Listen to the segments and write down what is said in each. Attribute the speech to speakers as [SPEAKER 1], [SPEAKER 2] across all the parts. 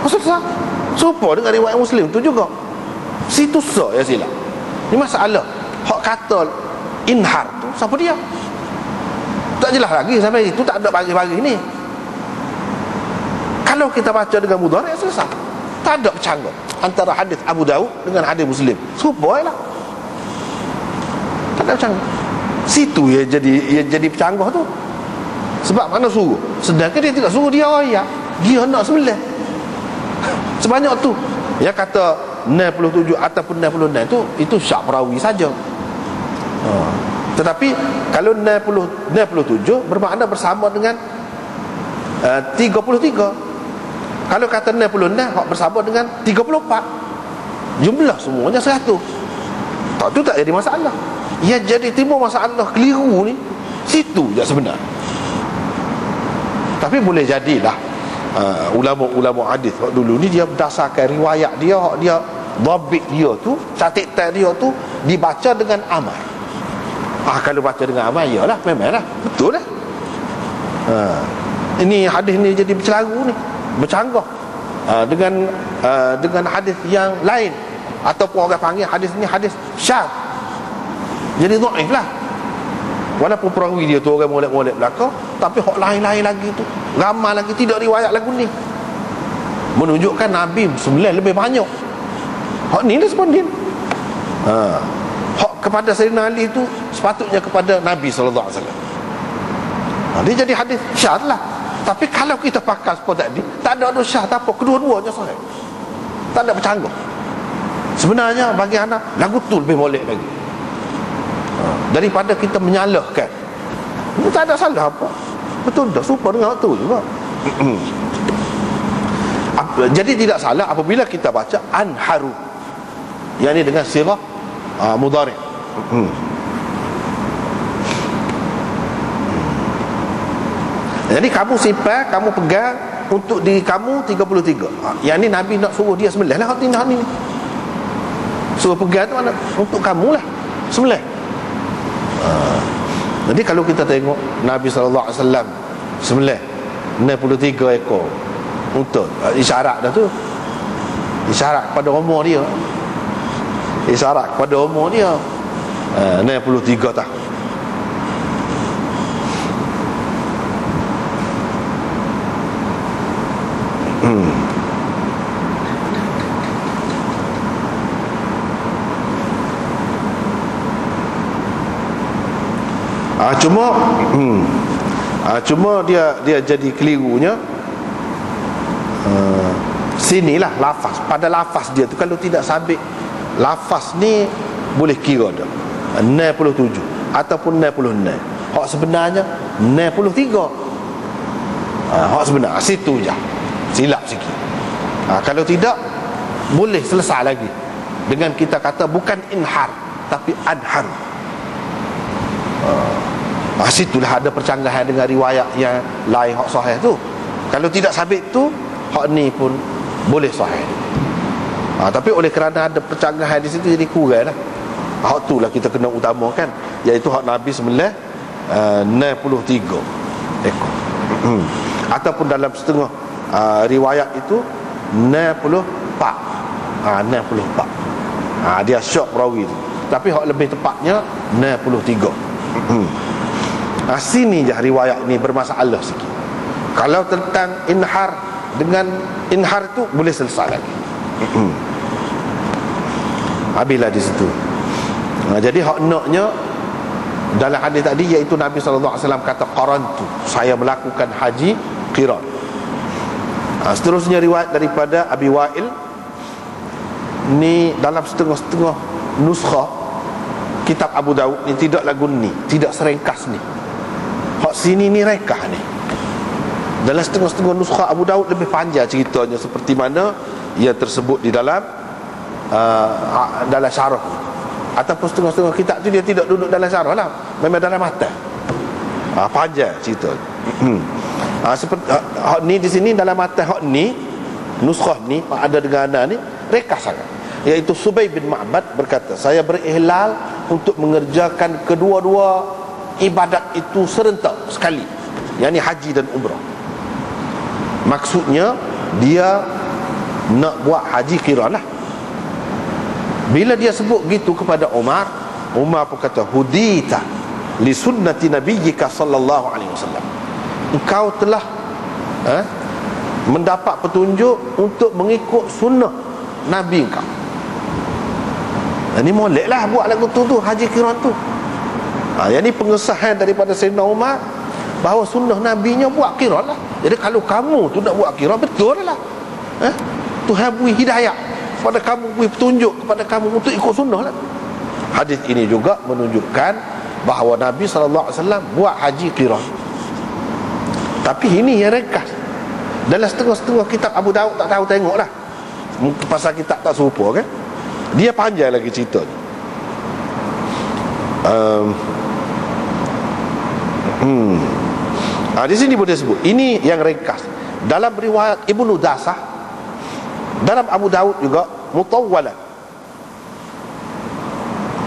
[SPEAKER 1] Selesai. Serupa dengan riwayat Muslim tu juga. Situ ya silap. Ini masalah. Hak kata inhar tu siapa dia? Tak jelas lagi sampai itu, tak ada bagi-bagi ni. Kalau kita baca dengan mudhari' selesai. Tak ada bercanggah antara hadis Abu Daud dengan hadis Muslim. Serupa lah. Tak ada bercanggah. Situ ya jadi bercanggah tu. Sebab mana suruh? Sedangkan dia tidak suruh dia royak. Dia nak sembelih. Sebanyak tu. Yang kata 67 ataupun 66 tu, itu syak perawi saja. Tetapi kalau 67 bermakna bersama dengan 33. Kalau kata 66 hak bersama dengan 34. Jumlah semuanya 100. Tak, tu tak jadi masalah. Yang jadi timbul masalah keliru ni situ je sebenarnya. Tapi boleh jadilah ulama-ulama hadis dulu ni dia berdasarkan riwayat dia, dia dhabit dia tu, catatan dia tu dibaca dengan amal. Kalau baca dengan amal, iyalah, memanglah betul lah. Ini hadis ni jadi bercelaru ni, bercanggah dengan hadis yang lain, ataupun orang panggil hadis ni hadis syadz. Jadi dhaif lah. Walaupun perawi dia tu orang molek-molek belaka, tapi hak lain-lain lagi tu, ramai lagi tidak riwayat lagu ni, menunjukkan Nabi sembelih lebih banyak. Hak ni dia sepandin. Hak kepada Sayyidina Ali tu sepatutnya kepada Nabi SAW. Dia jadi hadis syadz lah. Tapi kalau kita pakai seperti tadi, tak ada syadz apa, kedua-duanya sahih. Tak ada bercanggah. Sebenarnya bagi anak lagu tu lebih molek lagi daripada kita menyalahkan. Ini tak ada salah apa, betul dah, serupa dengan tu juga. Jadi tidak salah apabila kita baca anharu, yang ini dengan sirah mudhari'. Jadi kamu simpan, kamu pegang untuk diri kamu 33. Yang ni Nabi nak suruh dia sembelih lah. Hati ni suruh pegang tu mana? Untuk kamu lah sembelih. Jadi kalau kita tengok Nabi SAW sembelih 63 ekor untuk isyarat dah tu, isyarat kepada umur dia, isyarat kepada umur dia 63 tahun. Cuma dia jadi kelirunya sinilah lafaz. Pada lafaz dia tu, kalau tidak sabit lafaz ni boleh kira dah 67 ataupun 66. Hak sebenarnya 63. Hak sebenar situ je, silap sikit. Kalau tidak, boleh selesai lagi dengan kita kata bukan inhar tapi anhar. Situlah ada percanggahan dengan riwayat yang lain hak sahih tu. Kalau tidak sabit tu, hak ni pun boleh sahih. Tapi oleh kerana ada percanggahan di situ, jadi kurang lah. Hak tu lah kita kena utamakan, iaitu hak Nabi sembelih 63 ekor. Ataupun dalam setengah riwayat itu 64. 64. Dia syok perawi tu. Tapi hak lebih tepatnya 63. Sini je riwayat ni bermasalah sikit. Kalau tentang inhar, dengan inhar tu boleh selesai lagi. Habislah di situ. Jadi hak naknya dalam hadis tadi, iaitu Nabi SAW kata qarantu, saya melakukan haji qiran. Seterusnya riwayat daripada Abi Wa'il ni dalam setengah-setengah nuskhah kitab Abu Daud ni tidak lagu ni, tidak seringkas ni. Hak sini ni rekah ni. Dalam setengah-setengah nuskhah Abu Daud lebih panjang ceritanya, seperti mana ia tersebut di dalam syarah. Ataupun setengah-setengah kitab tu dia tidak duduk dalam syarah lah, memang dalam matan. Panjang cerita. Seperti hak ni di sini dalam matan hak ni, nuskhah ni ada dengan anda ni rekah sangat. Iaitu Subay bin Ma'bad berkata, saya berihlal untuk mengerjakan kedua-dua ibadat itu serentak sekali, yakni haji dan umrah. Maksudnya dia nak buat haji qiran lah. Bila dia sebut gitu kepada Umar pun kata, hudita li sunnati nabiyyika sallallahu alaihi wasallam, engkau telah mendapat petunjuk untuk mengikut sunnah Nabi engkau. Ini molek lah buat lagu tu haji qiran tu. Yang ni pengesahan daripada Sayyidina Umar bahawa sunnah Nabinya buat qiran lah. Jadi kalau kamu tu nak buat qiran, betul lah. Tuhan beri hidayah kepada kamu, beri petunjuk kepada kamu untuk ikut sunnah lah. Hadis ini juga menunjukkan bahawa Nabi SAW buat haji qiran. Tapi ini yang ringkas. Dalam setengah-setengah kitab Abu Daud tak tahu tengok lah, pasal kitab tak serupa kan. Dia panjang lagi cerita ni. Di sini boleh sebut. Ini yang ringkas. Dalam riwayat Ibnu Dasah, dalam Abu Daud juga mutawwalan.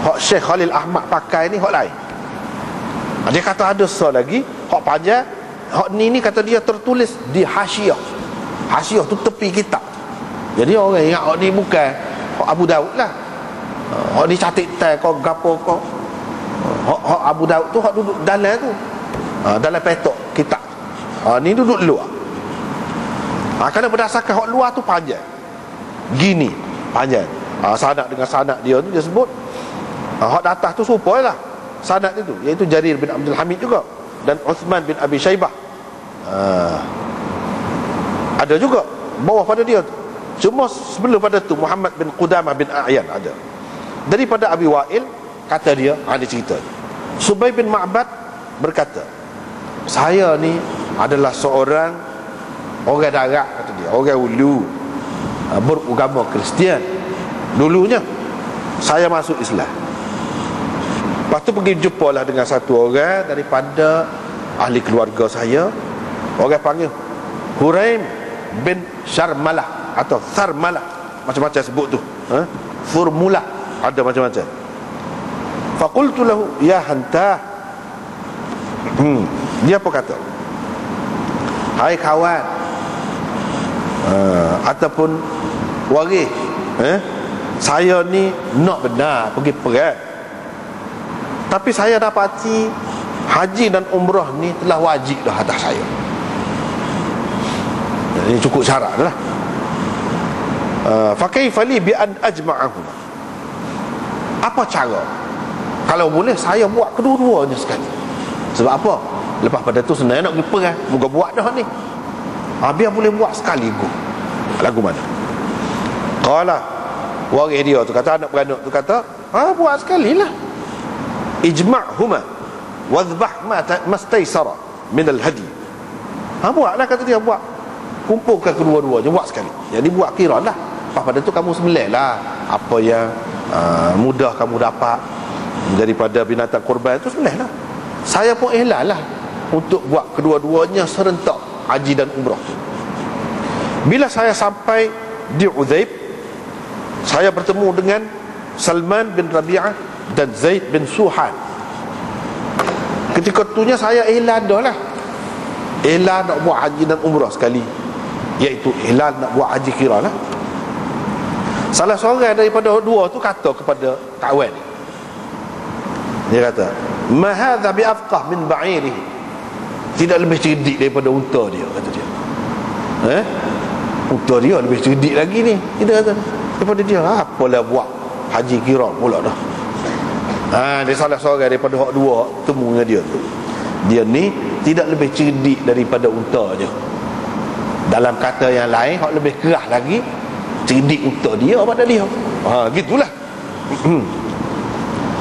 [SPEAKER 1] Hak Syekh Khalil Ahmad pakai ni hak lain. Dia kata ada so lagi hak panjang. Hak ni kata dia tertulis di hasyiah. Hasyiah tu tepi kitab. Jadi orang ingat hak ni bukan hak Abu Daud lah. Hak ni catik tai kau gapo kau. Hak Abu Daud tu hak duduk dalam tu. Dalam petok kitab. Ni duduk luar. Kerana berdasarkan hak luar tu panjang. Gini panjang. Sanad dengan sanad dia tu dia sebut. Hak atas tu serupa lah sanad itu, iaitu Jarir bin Abdul Hamid juga, dan Uthman bin Abi Shaybah. Ada juga bawah pada dia tu. Cuma sebelum pada tu Muhammad bin Qudamah bin A'yan ada. Daripada Abi Wa'il, kata dia, ada cerita, Subay bin Ma'bad berkata, saya ni adalah seorang orang darat, kata dia, orang ulu, beragama Kristian. Dulunya saya masuk Islam. Lepas tu pergi jumpa lah dengan satu orang daripada ahli keluarga saya. Orang panggil Huraim bin Syarmalah atau Tharmalah, macam-macam sebut tu, Furmulah, ada macam-macam. Faqultu lahu ya hantah. Dia apa kata? Hai kawan, ataupun waris, saya ni nak benar pergi perang, tapi saya dapati haji dan umrah ni telah wajib dah atas saya. Ini cukup syarat lah. Fa kaifa li bi an ajma'ahum? Apa cara kalau boleh saya buat kedua-duanya sekali? Sebab apa? Lepas pada tu sebenarnya nak pergi perang, moga buat dah ni. Biar boleh buat sekaligus. Lagu mana? Qala, waris dia tu kata, anak beranak tu kata, buat sekali lah. Ijma'huma wadhbah mastaysara min al-hadi. Buatlah, kata dia, buat, kumpulkan kedua-duanya, buat sekali. Jadi buat qiran lah. Lepas pada tu kamu sembelih lah apa yang mudah kamu dapat daripada binatang korban itu, sembelih lah. Saya pun ihlal lah untuk buat kedua-duanya serentak, haji dan umrah. Bila saya sampai di Udzaib, saya bertemu dengan Salman bin Rabi'ah dan Zaid bin Suhan. Ketika itunya saya ihlal dah lah, ihlal nak buat haji dan umrah sekali, iaitu ihlal nak buat haji qiran lah. Salah seorang daripada dua tu kata kepada kawan ni, dia kata, ma hadha bi afqah min ba'irihi. Tidak lebih cerdik daripada unta dia, kata dia. Unta dia lebih cerdik lagi ni, kita kata, daripada dia. Apalah buat haji qiran pula dah. Dia salah seorang daripada hak dua temu dengan dia tu. Dia ni tidak lebih cerdik daripada unta je. Dalam kata yang lain, hak lebih kerah lagi, cerdik unta dia pada dia. Gitulah.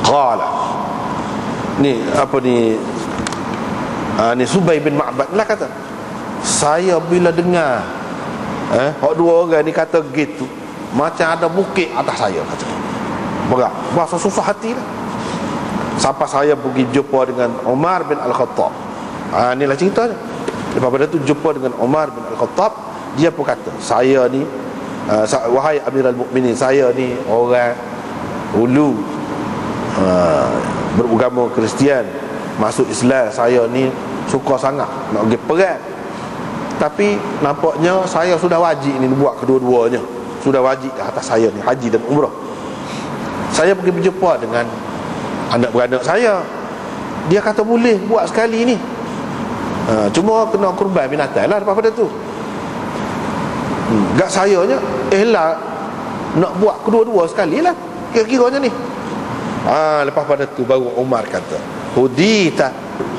[SPEAKER 1] Qala, ni apa ni, ni Subay bin Ma'bad lah kata, saya bila dengar hak dua orang ni kata gitu, macam ada bukit atas saya, kata. Berat, rasa susah hati lah. Sampai saya pergi jumpa dengan Umar bin Al-Khattab. Inilah ceritanya. Lepas pada tu jumpa dengan Umar bin Al-Khattab, dia pun kata, saya ni, wahai Amirul Mukminin, saya ni orang ulu, beragama Kristian, masuk Islam, saya ni suka sangat nak pergi perang. Tapi nampaknya saya sudah wajib ni buat kedua-duanya. Sudah wajib atas saya ni, haji dan umrah. Saya pergi berjumpa dengan anak beranak saya. Dia kata boleh buat sekali ni. Cuma kena kurban binatang lah daripada tu. Gak sayanya lah nak buat kedua-dua sekali lah, kira-kiranya ni. Lepas pada tu baru Umar kata, hudita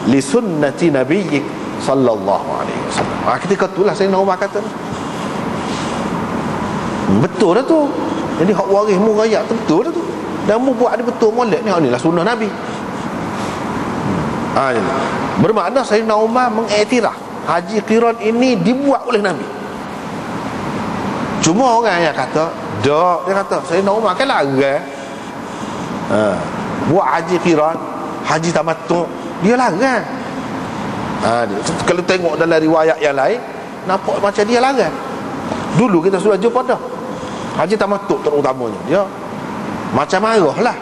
[SPEAKER 1] li sunnati nabiyyik sallallahu alaihi wasallam. Ketika itulah Sayyidina Umar kata, betul dah tu. Jadi hak waris mu rakyat tu betul dah tu. Dan mu buat ada betul molek ni, hak ni lah sunnah Nabi. Bermakna Sayyidina Umar mengiktiraf haji qiran ini dibuat oleh Nabi. Cuma orang yang kata dak, dia kata Sayyidina Umar kan larang buat haji qiran, haji tamattu, dia larang. Kalau tengok dalam riwayat yang lain, nampak macam dia larang. Dulu kita sudah jumpa dah haji tamattu terutamanya, dia macam marah lah.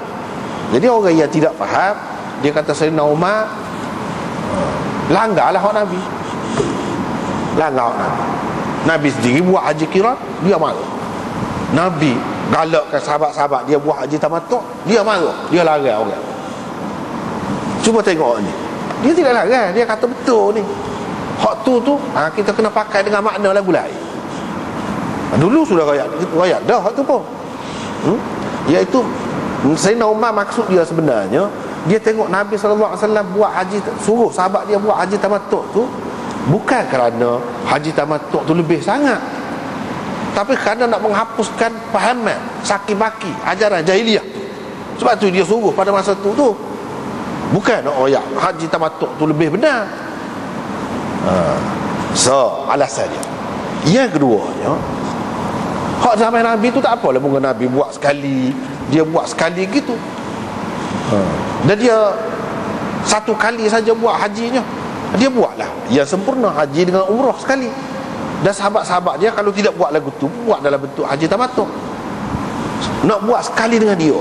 [SPEAKER 1] Jadi orang yang tidak faham, dia kata Sayyidina Umar langgar lah hak Nabi. Langgar hak Nabi. Nabi sendiri buat haji qiran, dia marah. Nabi galakkan sahabat-sahabat dia buat haji tamattu, dia marah, dia larang orang. Cuba tengok ni, dia tidak larang, dia kata betul ni. Hak tu kita kena pakai dengan makna lagu lain. Dulu sudah rakyat dah hak tu pun. Iaitu Sayyidina Umar maksud dia sebenarnya, dia tengok Nabi SAW buat haji, suruh sahabat dia buat haji tamattu tu bukan kerana haji tamattu tu lebih sangat, tapi kerana nak menghapuskan fahaman saki-baki ajaran jahiliah. Sebab tu dia suruh pada masa tu bukan nak royak haji tamattu tu lebih benar. Alasannya. Yang keduanya, hak zaman Nabi tu tak apalah, mungkin Nabi buat sekali, dia buat sekali gitu. Dan dia satu kali saja buat hajinya, dia buatlah yang sempurna, haji dengan umrah sekali. Dan sahabat-sahabat dia kalau tidak buat lagu tu, buat dalam bentuk haji tamattu. Nak buat sekali dengan dia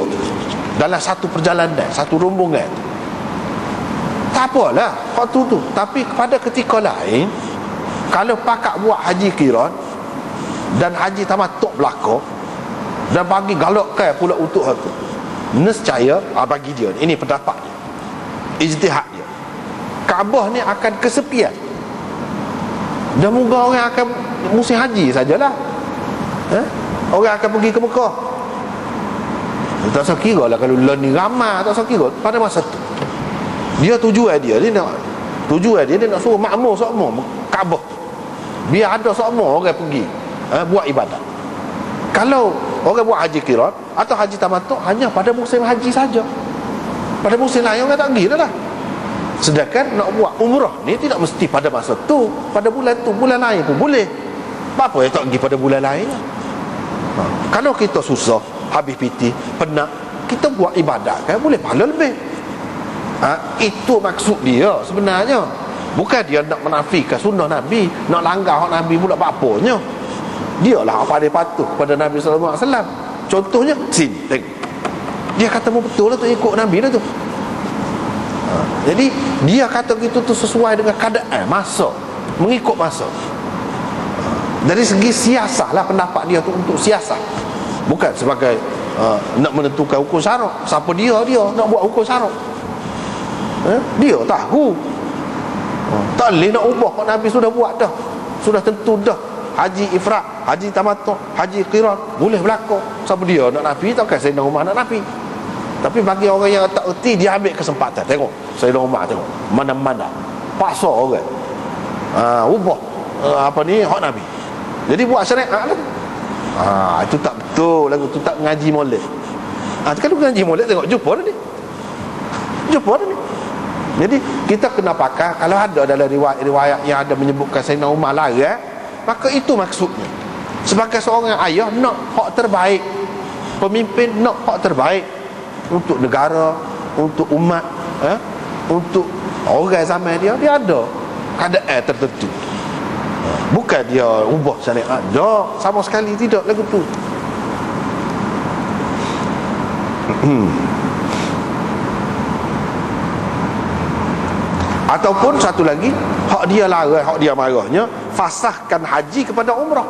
[SPEAKER 1] dalam satu perjalanan, satu rombongan, tak apalah waktu tu. Tapi pada ketika lain, kalau pakak buat haji qiran dan haji tamattu belaka, dan bagi galakkan pula untuk hal tu, nescaya bagi dia, ini pendapat dia, ijtihad dia, Kaabah ni akan kesepian. Dan moga orang akan musim haji sajalah. Orang akan pergi ke Mekah. Tak usah kira lah kalau learn ni ramai, tak usah kira. Pada masa tu dia tujuan dia nak suruh makmur semua Kaabah, biar ada semua orang pergi buat ibadat. Kalau orang buat haji qiran atau haji tamattu hanya pada musim haji saja, pada musim lain orang tak pergi dah lah. Sedangkan nak buat umrah ni tidak mesti pada masa tu, pada bulan tu, bulan lain pun boleh. Apa yang tak pergi pada bulan lain? Kalau kita susah, habis piti, penat, kita buat ibadat kan boleh pahala lebih. Itu maksud dia sebenarnya. Bukan dia nak menafikan sunnah Nabi, nak langgar hak Nabi pula apa-apanya. Dia lah apa dia patuh pada Nabi SAW. Contohnya sini tengok, dia kata betul lah tu, ikut Nabi dah tu. Jadi dia kata gitu tu sesuai dengan keadaan masa, mengikut masa. Dari segi siasah lah pendapat dia tu, untuk siasah, bukan sebagai nak menentukan hukum syarak. Siapa dia nak buat hukum syarak? Dia tahu. Tak boleh nak ubah kalau Nabi sudah buat dah, sudah tentu dah. Haji ifrat, haji tamattu, haji qiran boleh berlaku. Siapa dia nak Nabi? Takkan Sayyidina Umar nak Nabi. Tapi bagi orang yang tak erti, dia ambil kesempatan. Tengok Sayyidina Umar, tengok mana-mana paksa orang ubah apa ni hak Nabi, jadi buat syariat lah. Itu tak betul lagu tu, tak ngaji molek. Kalau ngaji molek, tengok jumpa dah ni. Jadi kita kena pakai, kalau ada dalam riwayat yang ada menyebutkan Sayyidina Umar larang, maka itu maksudnya. Sebagai seorang ayah, nak hak terbaik, pemimpin nak hak terbaik untuk negara, untuk umat, untuk orang zaman dia ada keadaan tertentu. Bukan dia ubah syariat, dah sama sekali tidak lagu tu. Ataupun satu lagi, hak dia larang, hak dia marahnya, fasahkan haji kepada umrah.